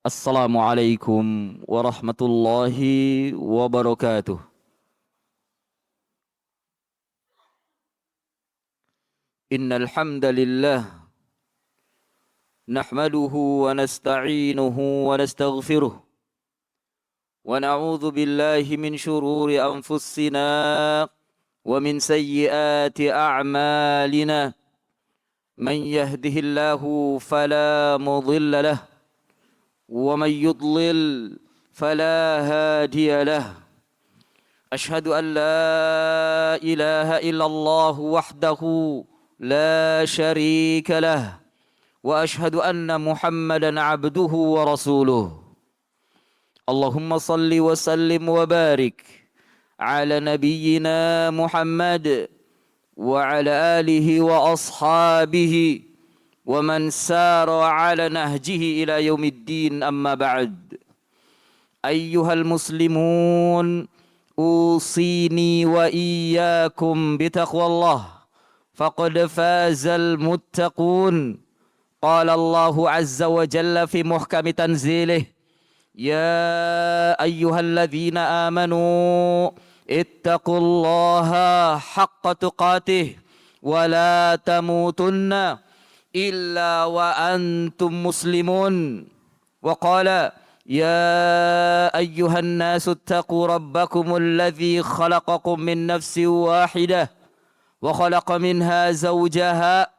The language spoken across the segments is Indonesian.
Assalamualaikum warahmatullahi wabarakatuh. Innal hamdalillah nahmaduhu wa nasta'inuhu wa nastaghfiruh wa na'udzu billahi min shururi anfusina wa min sayyiati a'malina. Man yahdihillahu fala mudilla lahu wa man yudlil fala hadiya lahu. أشهد أن لا إله إلا الله وحده لا شريك له وأشهد أن محمدا عبده ورسوله. اللهم صل وسلم وبارك على نبينا محمد وعلى آله وأصحابه ومن سار على نهجه إلى يوم الدين. أما بعد، أيها المسلمون، أوصيني وإياكم بتقوى الله فقد فاز المتقون. قال الله عز وجل في محكم تنزيله: يا أيها الذين آمنوا اتقوا الله حق تقاته ولا تموتن إلا وأنتم مسلمون. وقال: يا أيها الناس اتقوا ربكم الذي خلقكم من نفس واحدة وخلق منها زوجها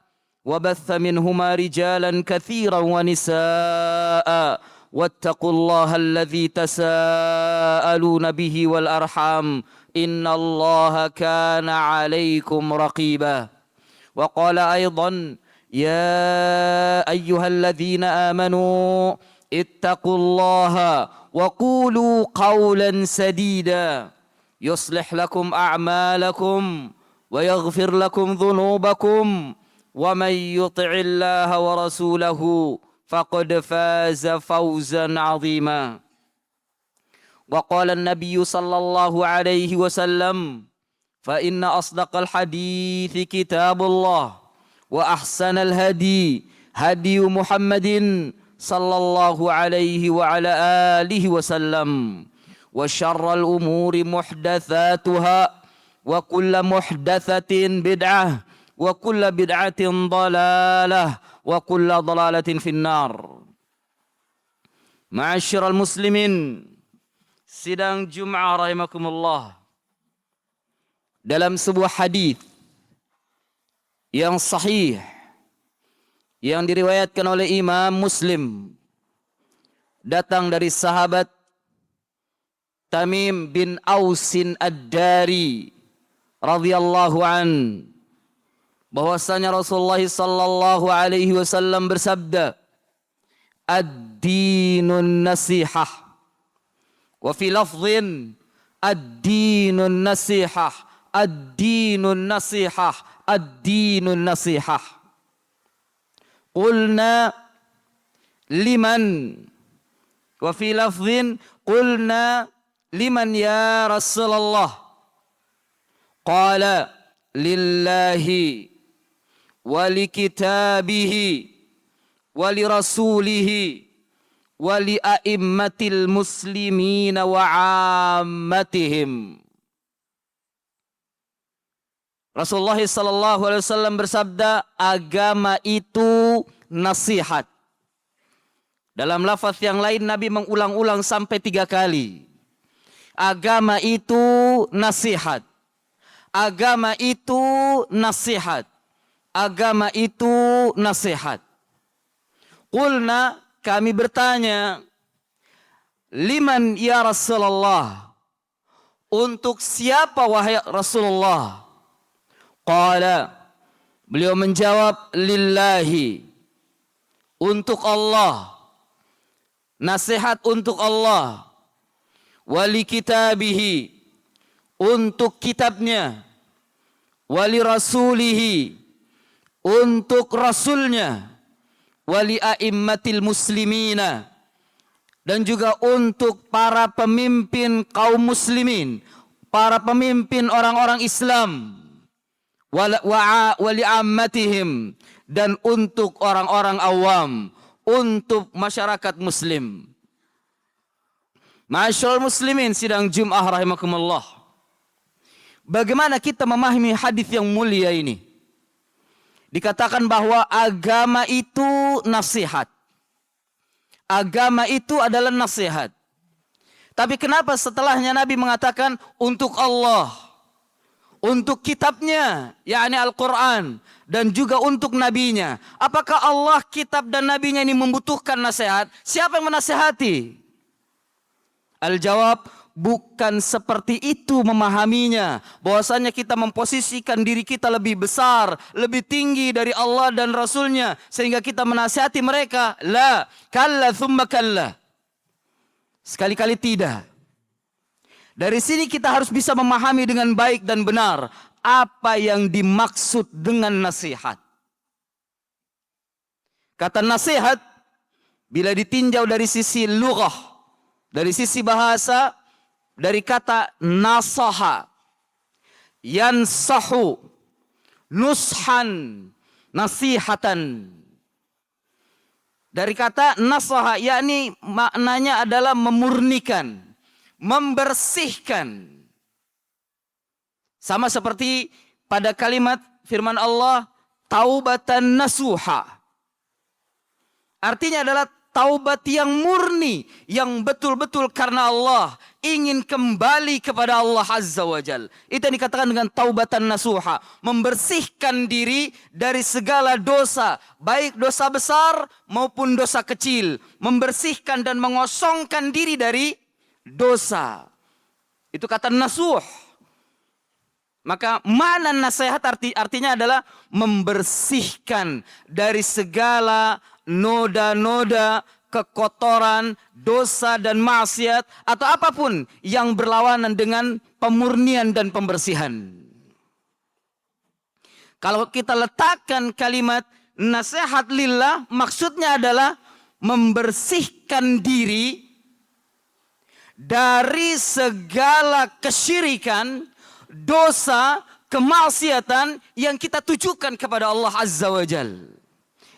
وبث منهما رجالا كثيرا ونساء واتقوا الله الذي تساءلون به والأرحام إن الله كان عليكم رقيبا. وقال أيضا: يا أيها الذين آمنوا اتقوا الله وقولوا قولا سديدا يصلح لكم أعمالكم ويغفر لكم ذنوبكم ومن يطع الله ورسوله فقد فاز فوزا عظيما. وقال النبي صلى الله عليه وسلم: فإن أصدق الحديث كتاب الله وأحسن الهدي هدي محمد صلى الله عليه وعلى آله وسلم وشر الأمور محدثاتها وكل محدثة بدعة وكل بدعة ضلالة وكل ضلالة في النار. Ma'asyiral muslimin, sidang Jum'ah rahimakumullah. Dalam sebuah hadis yang sahih yang diriwayatkan oleh Imam Muslim, datang dari sahabat Tamim bin Ausin Ad-Dari radhiyallahu an, bahwasanya Rasulullah sallallahu alaihi wasallam bersabda: ad-dinun nasihah, wa fi lafdhin ad-dinun nasihah, ad-dinun nasihah, ad-dinun nasihah. Qulna liman, wa fi lafdhin qulna liman ya Rasulullah. Qala lillahi wa li kitabihi wa li rasulihi wa li a'immatil muslimina wa ammatihim. Rasulullah sallallahu alaihi wasallam bersabda, agama itu nasihat. Dalam lafaz yang lain Nabi mengulang-ulang sampai 3 kali. Agama itu nasihat. Agama itu nasihat. Agama itu nasihat. Qulna, kami bertanya, liman ya Rasulullah? Untuk siapa wahai Rasulullah? Qala, beliau menjawab, lillahi, untuk Allah. Nasihat untuk Allah. Wali kitabihi, untuk kitabnya. Wali rasulihi, untuk rasulnya. Wali a'immatil muslimina, dan juga untuk para pemimpin kaum muslimin, para pemimpin orang-orang Islam. Wali ammatihim, dan untuk orang-orang awam, untuk masyarakat muslim. Ma'asyiral muslimin sidang Jum'ah rahimakumullah. Bagaimana kita memahami hadis yang mulia ini? Dikatakan bahwa agama itu nasihat. Agama itu adalah nasihat. Tapi kenapa setelahnya Nabi mengatakan untuk Allah, untuk kitabnya, yakni Al-Quran, dan juga untuk nabinya? Apakah Allah, kitab dan nabinya ini membutuhkan nasihat? Siapa yang menasihati? Al-jawab, bukan seperti itu memahaminya. Bahwasanya kita memposisikan diri kita lebih besar, lebih tinggi dari Allah dan Rasulnya, sehingga kita menasihati mereka. La, kalla thumma kalla. Sekali-kali tidak. Dari sini kita harus bisa memahami dengan baik dan benar apa yang dimaksud dengan nasihat. Kata nasihat, bila ditinjau dari sisi lughah, dari sisi bahasa, dari kata nasaha, yansahu, nushan, nasihatan. Dari kata nasaha, yakni maknanya adalah memurnikan, membersihkan. Sama seperti pada kalimat firman Allah, taubatan nasuha. Artinya adalah taubat yang murni, yang betul-betul karena Allah, ingin kembali kepada Allah Azza wa Jal. Itu yang dikatakan dengan taubatan nasuha, membersihkan diri dari segala dosa, baik dosa besar maupun dosa kecil, membersihkan dan mengosongkan diri dari dosa. Itu kata nasuh. Maka mana nasihat artinya adalah membersihkan dari segala noda-noda, kekotoran, dosa dan maksiat atau apapun yang berlawanan dengan pemurnian dan pembersihan. Kalau kita letakkan kalimat nasihat lillah, maksudnya adalah membersihkan diri dari segala kesyirikan, dosa, kemaksiatan yang kita tujukan kepada Allah Azza wa Jal.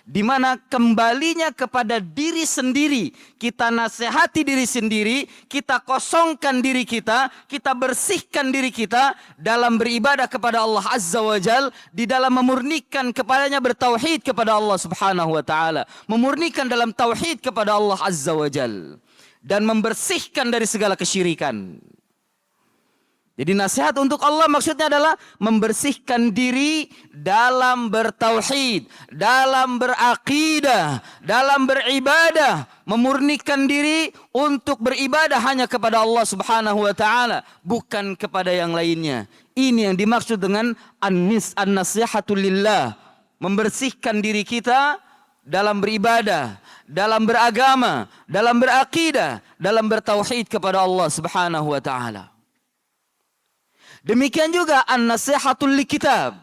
Di mana kembalinya kepada diri sendiri, kita nasihati diri sendiri, kita kosongkan diri kita bersihkan diri kita dalam beribadah kepada Allah Azza wa Jal, di dalam memurnikan kepadanya, bertauhid kepada Allah Subhanahu wa Ta'ala, memurnikan dalam tauhid kepada Allah Azza wa Jal, dan membersihkan dari segala kesyirikan. Jadi nasihat untuk Allah maksudnya adalah membersihkan diri dalam bertauhid, dalam berakidah, dalam beribadah, memurnikan diri untuk beribadah hanya kepada Allah Subhanahu wa Ta'ala, bukan kepada yang lainnya. Ini yang dimaksud dengan an-nasihatu lillah, membersihkan diri kita dalam beribadah, dalam beragama, dalam berakidah, dalam bertauhid kepada Allah Subhanahu wa Ta'ala. Demikian juga an-nasihatul likitab,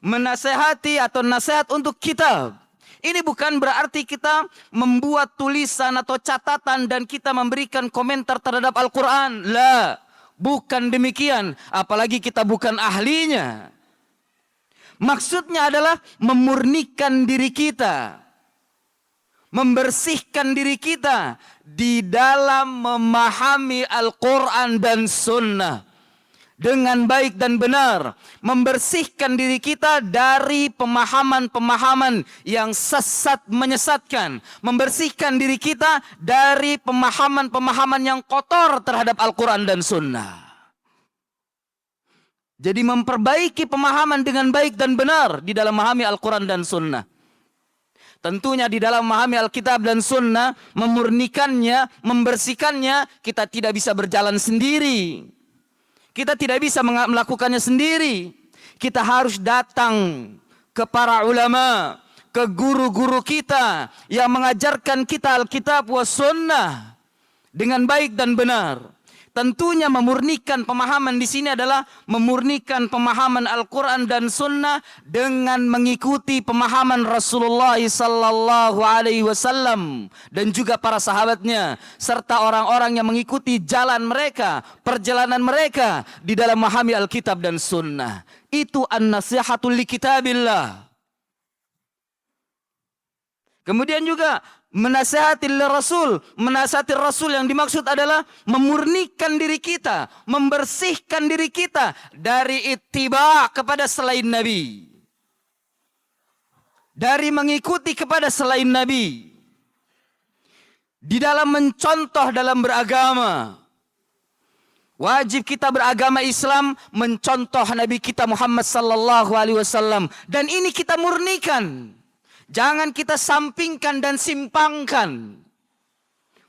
menasehati atau nasihat untuk kitab. Ini bukan berarti kita membuat tulisan atau catatan dan kita memberikan komentar terhadap Al-Quran. La, bukan demikian. Apalagi kita bukan ahlinya. Maksudnya adalah memurnikan diri kita, membersihkan diri kita di dalam memahami Al-Quran dan Sunnah dengan baik dan benar, membersihkan diri kita dari pemahaman-pemahaman yang sesat menyesatkan, membersihkan diri kita dari pemahaman-pemahaman yang kotor terhadap Al-Quran dan Sunnah. Jadi memperbaiki pemahaman dengan baik dan benar di dalam memahami Al-Quran dan Sunnah. Tentunya di dalam memahami Alkitab dan Sunnah, memurnikannya, membersihkannya, kita tidak bisa berjalan sendiri. Kita tidak bisa melakukannya sendiri. Kita harus datang ke para ulama, ke guru-guru kita yang mengajarkan kita Alkitab wa Sunnah dengan baik dan benar. Tentunya memurnikan pemahaman di sini adalah memurnikan pemahaman Al-Quran dan Sunnah dengan mengikuti pemahaman Rasulullah sallallahu alaihi wasallam dan juga para sahabatnya, serta orang-orang yang mengikuti jalan mereka, perjalanan mereka di dalam memahami Alkitab dan Sunnah. Itu an-nasihatul li kitabillah. Kemudian juga menasihati Rasul. Menasihati Rasul yang dimaksud adalah memurnikan diri kita, membersihkan diri kita dari ittiba kepada selain Nabi. Dari mengikuti kepada selain Nabi. Di dalam mencontoh dalam beragama. Wajib kita beragama Islam mencontoh Nabi kita Muhammad sallallahu alaihi wasallam, dan ini kita murnikan. Jangan kita sampingkan dan simpangkan.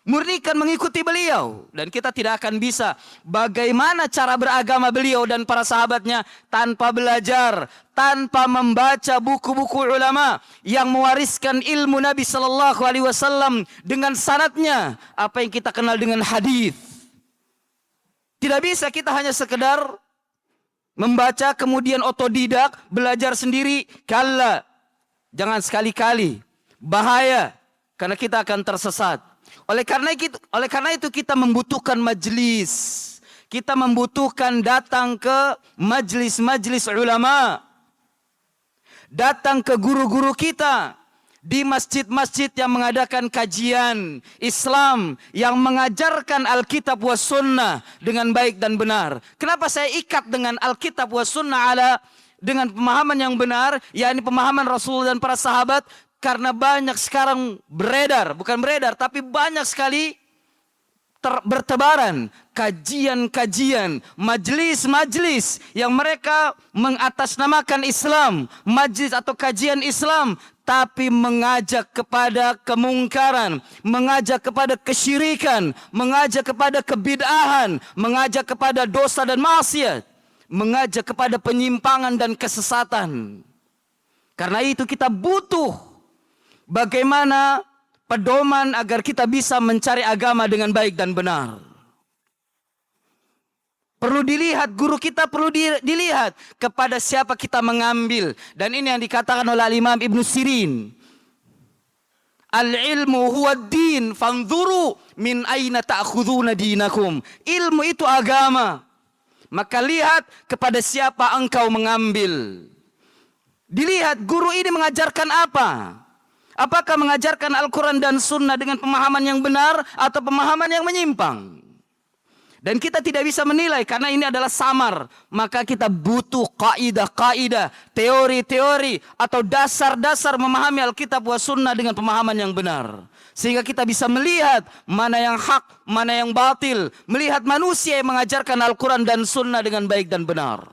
Murnikan mengikuti beliau, dan kita tidak akan bisa bagaimana cara beragama beliau dan para sahabatnya tanpa belajar, tanpa membaca buku-buku ulama yang mewariskan ilmu Nabi sallallahu alaihi wasallam dengan sanadnya, apa yang kita kenal dengan hadis. Tidak bisa kita hanya sekedar membaca kemudian otodidak, belajar sendiri. Kalla, jangan sekali-kali. Bahaya, karena kita akan tersesat. Oleh karena itu kita membutuhkan majelis. Kita membutuhkan datang ke majelis-majelis ulama. Datang ke guru-guru kita. Di masjid-masjid yang mengadakan kajian Islam, yang mengajarkan Alkitab wa Sunnah dengan baik dan benar. Kenapa saya ikat dengan Alkitab wa Sunnah dengan pemahaman yang benar, yakni pemahaman Rasul dan para sahabat? Karena banyak sekarang tapi banyak sekali bertebaran kajian-kajian, majelis-majelis yang mereka mengatasnamakan Islam, majelis atau kajian Islam, tapi mengajak kepada kemungkaran, mengajak kepada kesyirikan, mengajak kepada kebid'ahan, mengajak kepada dosa dan maksiat, mengajak kepada penyimpangan dan kesesatan. Karena itu kita butuh bagaimana pedoman agar kita bisa mencari agama dengan baik dan benar. Perlu dilihat, guru kita perlu dilihat kepada siapa kita mengambil. Dan ini yang dikatakan oleh Imam Ibn Sirin. Al-ilmu huwa din, fanzuru min aina ta'khuduna dinakum. Ilmu itu agama. Maka lihat kepada siapa engkau mengambil. Dilihat guru ini mengajarkan apa. Apakah mengajarkan Al-Quran dan Sunnah dengan pemahaman yang benar atau pemahaman yang menyimpang? Dan kita tidak bisa menilai karena ini adalah samar. Maka kita butuh kaidah-kaidah, teori-teori atau dasar-dasar memahami Alkitab wa Sunnah dengan pemahaman yang benar. Sehingga kita bisa melihat mana yang hak, mana yang batil. Melihat manusia yang mengajarkan Al-Quran dan Sunnah dengan baik dan benar.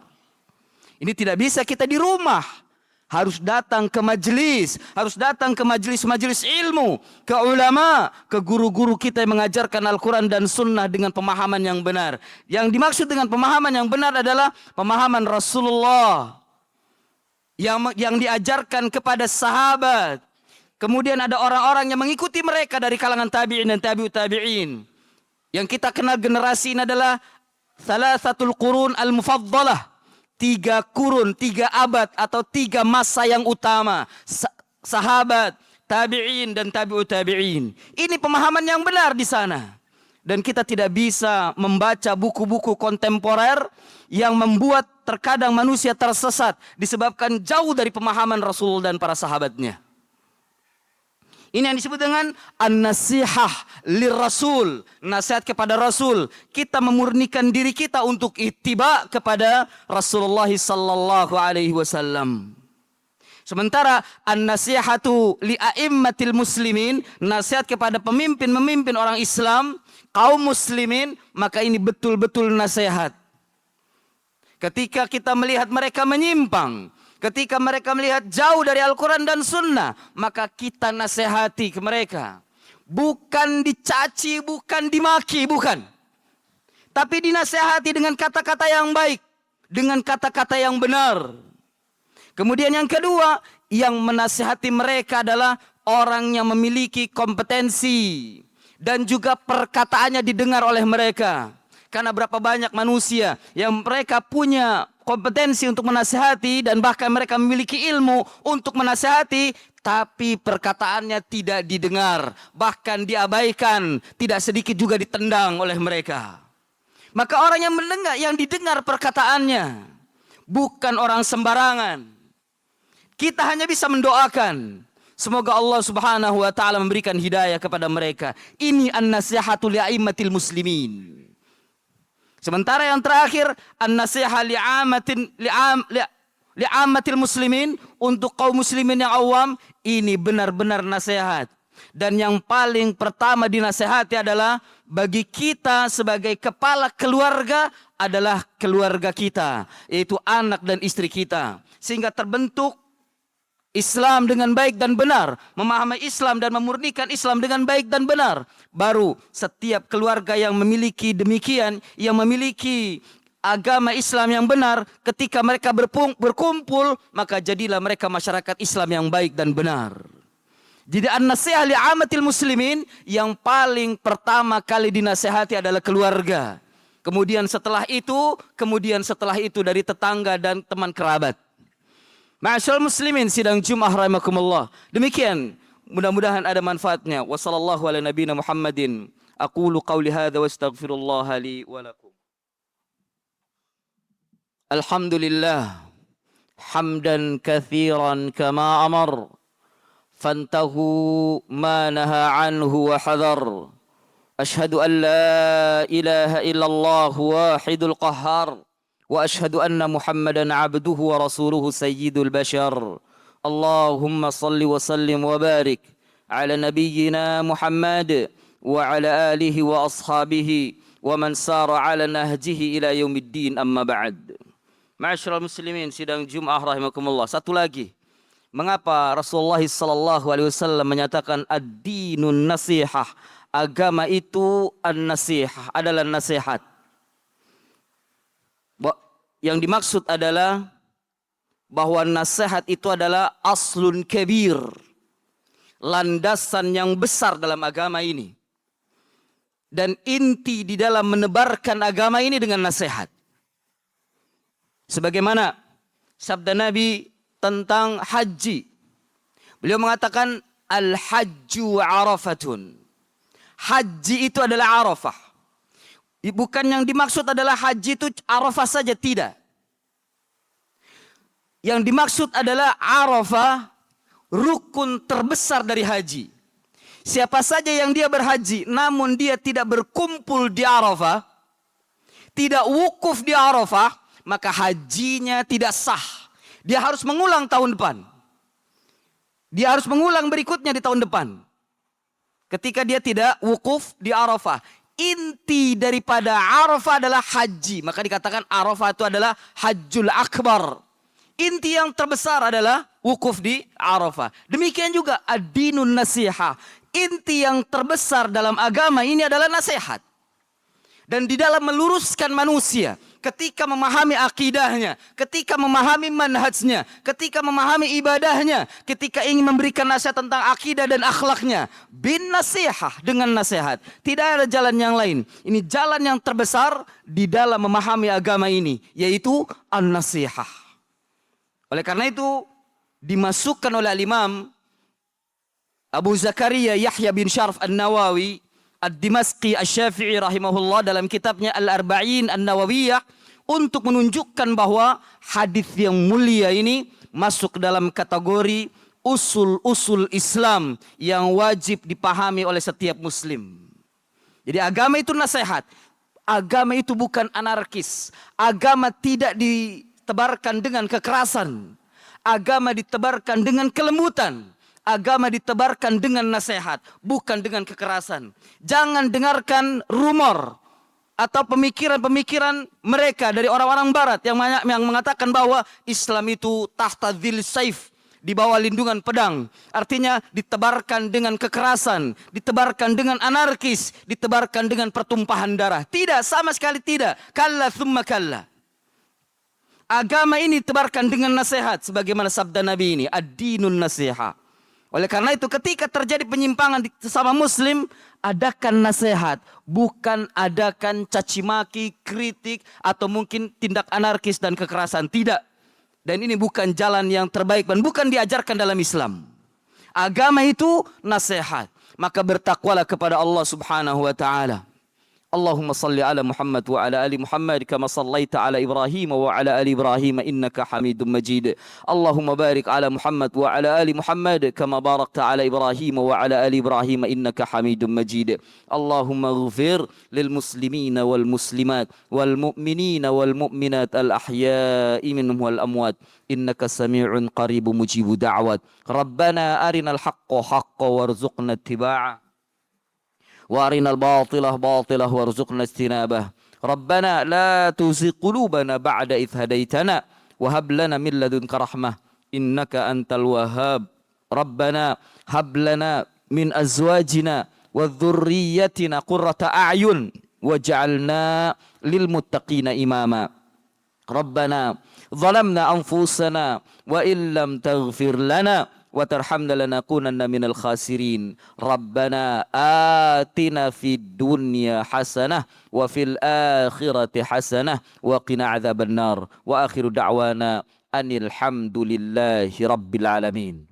Ini tidak bisa kita di rumah. Harus datang ke majelis, harus datang ke majelis-majelis ilmu, ke ulama, ke guru-guru kita yang mengajarkan Al-Quran dan Sunnah dengan pemahaman yang benar. Yang dimaksud dengan pemahaman yang benar adalah pemahaman Rasulullah yang diajarkan kepada sahabat. Kemudian ada orang-orang yang mengikuti mereka dari kalangan tabi'in dan tabi'ut tabi'in. Yang kita kenal generasi ini adalah Thalathatul Qurun Al-Mufaddalah. 3 kurun, 3 abad atau 3 masa yang utama. Sahabat, tabi'in dan tabi'ut tabi'in. Ini pemahaman yang benar di sana. Dan kita tidak bisa membaca buku-buku kontemporer yang membuat terkadang manusia tersesat disebabkan jauh dari pemahaman Rasul dan para sahabatnya. Ini yang disebut dengan an-nasihah lirrasul, nasihat kepada Rasul. Kita memurnikan diri kita untuk ittiba kepada Rasulullah sallallahu alaihi wasallam. Sementara an-nasihatu li a'immatil muslimin, nasihat kepada pemimpin-pemimpin orang Islam, kaum muslimin, maka ini betul-betul nasihat. Ketika kita melihat mereka menyimpang, ketika mereka melihat jauh dari Al-Quran dan Sunnah, maka kita nasihati ke mereka. Bukan dicaci, bukan dimaki, bukan. Tapi dinasihati dengan kata-kata yang baik, dengan kata-kata yang benar. Kemudian yang kedua, yang menasihati mereka adalah orang yang memiliki kompetensi. Dan juga perkataannya didengar oleh mereka. Karena berapa banyak manusia yang mereka punya kompetensi untuk menasihati dan bahkan mereka memiliki ilmu untuk menasihati, tapi perkataannya tidak didengar, bahkan diabaikan, tidak sedikit juga ditendang oleh mereka. Maka orang yang mendengar, yang didengar perkataannya, bukan orang sembarangan. Kita hanya bisa mendoakan Semoga Allah Subhanahu wa taala memberikan hidayah kepada mereka. Ini an-nasihatu li'aimmatil muslimin. Sementara yang terakhir an-nasihah li'ammatil muslimin, untuk kaum muslimin yang awam, ini benar-benar nasihat. Dan yang paling pertama dinasihati adalah bagi kita sebagai kepala keluarga adalah keluarga kita, yaitu anak dan istri kita. Sehingga terbentuk Islam dengan baik dan benar, memahami Islam dan memurnikan Islam dengan baik dan benar. Baru setiap keluarga yang memiliki demikian, yang memiliki agama Islam yang benar, ketika mereka berkumpul, maka jadilah mereka masyarakat Islam yang baik dan benar. Jadi an-nasihah li'amatil muslimin, yang paling pertama kali dinasihati adalah keluarga. Kemudian setelah itu dari tetangga dan teman kerabat. Ma'asyiral muslimin sidang Jumat rahimakumullah. Demikian, mudah-mudahan ada manfaatnya. Wa sallallahu ala nabiyina Muhammadin. Aqulu qawli hadza wa astaghfirullah li wa lakum. Alhamdulillah hamdan katsiran kama amar fantahu ma naha anhu wa hadar. Ashhadu an la ilaha illallah wahidul qahhar. وأشهد أن محمدا عبده ورسوله سيد البشر. اللهم صل وسلم وبارك على نبينا محمد وعلى آله وأصحابه ومن سار على نهجه إلى يوم الدين. أما بعد. Ma'asyiral muslimin sidang Jumat rahimakumullah. Satu lagi. Mengapa Rasulullah sallallahu alaihi wasallam menyatakan ad-dinun nasihah? Agama itu an-nasihah, adalah nasihat. Yang dimaksud adalah bahwa nasihat itu adalah aslun kabir, landasan yang besar dalam agama ini. Dan inti di dalam menebarkan agama ini dengan nasihat. Sebagaimana sabda Nabi tentang haji. Beliau mengatakan al-hajju arafatun. Haji itu adalah Arafah. Bukan yang dimaksud adalah haji itu Arafah saja, tidak. Yang dimaksud adalah Arafah, rukun terbesar dari haji. Siapa saja yang dia berhaji, namun dia tidak berkumpul di Arafah, tidak wukuf di Arafah, maka hajinya tidak sah. Dia harus mengulang tahun depan. Dia harus mengulang berikutnya di tahun depan. Ketika dia tidak wukuf di Arafah. Inti daripada Arafah adalah haji. Maka dikatakan Arafah itu adalah hajjul akbar. Inti yang terbesar adalah wukuf di Arafah. Demikian juga ad-dinun nasihah. Inti yang terbesar dalam agama ini adalah nasihat. Dan di dalam meluruskan manusia, ketika memahami akidahnya, ketika memahami manhajnya, ketika memahami ibadahnya, ketika ingin memberikan nasihat tentang akidah dan akhlaknya, bin nasihah, dengan nasihat. Tidak ada jalan yang lain. Ini jalan yang terbesar di dalam memahami agama ini, yaitu an-nasihah. Oleh karena itu dimasukkan oleh Imam Abu Zakaria Yahya bin Syaraf An-Nawawi Ad-Dimasqi Asy-Syafi'i rahimahullah dalam kitabnya Al-Arba'in An-Nawawiyah untuk menunjukkan bahwa hadis yang mulia ini masuk dalam kategori usul-usul Islam yang wajib dipahami oleh setiap muslim. Jadi agama itu nasihat. Agama itu bukan anarkis. Agama tidak ditebarkan dengan kekerasan. Agama ditebarkan dengan kelembutan. Agama ditebarkan dengan nasihat, bukan dengan kekerasan. Jangan dengarkan rumor atau pemikiran-pemikiran mereka dari orang-orang barat yang mengatakan bahwa Islam itu tahta dzil saif, di bawah lindungan pedang. Artinya ditebarkan dengan kekerasan, ditebarkan dengan anarkis, ditebarkan dengan pertumpahan darah. Tidak, sama sekali tidak. Kalla thumma kalla. Agama ini ditebarkan dengan nasihat sebagaimana sabda Nabi ini, ad-dinun nasihah. Oleh karena itu ketika terjadi penyimpangan di sesama muslim, adakan nasihat, bukan adakan caci maki, kritik, atau mungkin tindak anarkis dan kekerasan. Tidak. Dan ini bukan jalan yang terbaik dan bukan diajarkan dalam Islam. Agama itu nasihat. Maka bertakwalah kepada Allah Subhanahu wa taala. اللهم صل على محمد وعلى آل محمد كما صليت على إبراهيم وعلى آل إبراهيم إنك حميد مجيد. اللهم بارك على محمد وعلى آل محمد كما باركت على إبراهيم وعلى آل إبراهيم إنك حميد مجيد. اللهم اغفر للمسلمين والمسلمات والمؤمنين والمؤمنات الأحياء منهم والأموات إنك سميع قريب مجيب دعوات. ربنا أرنا الحق حقا وارزقنا اتباعه وارنا الباطل باطلا وارزقنا اجتنابه. ربنا لا تزغ قلوبنا بعد إذ هديتنا وهب لنا من لدنك رحمة إنك أنت الوهاب. ربنا هب لنا من أزواجنا وذريتنا قرة أعين واجعلنا للمتقين إماما. ربنا ظلمنا أنفسنا وإن لم تغفر لنا وترحمنا لنكونن من الخاسرين. ربنا آتنا في الدنيا حسنة وفي الآخرة حسنة وقنا عذاب النار. وآخر دعوانا أن الحمد لله رب العالمين.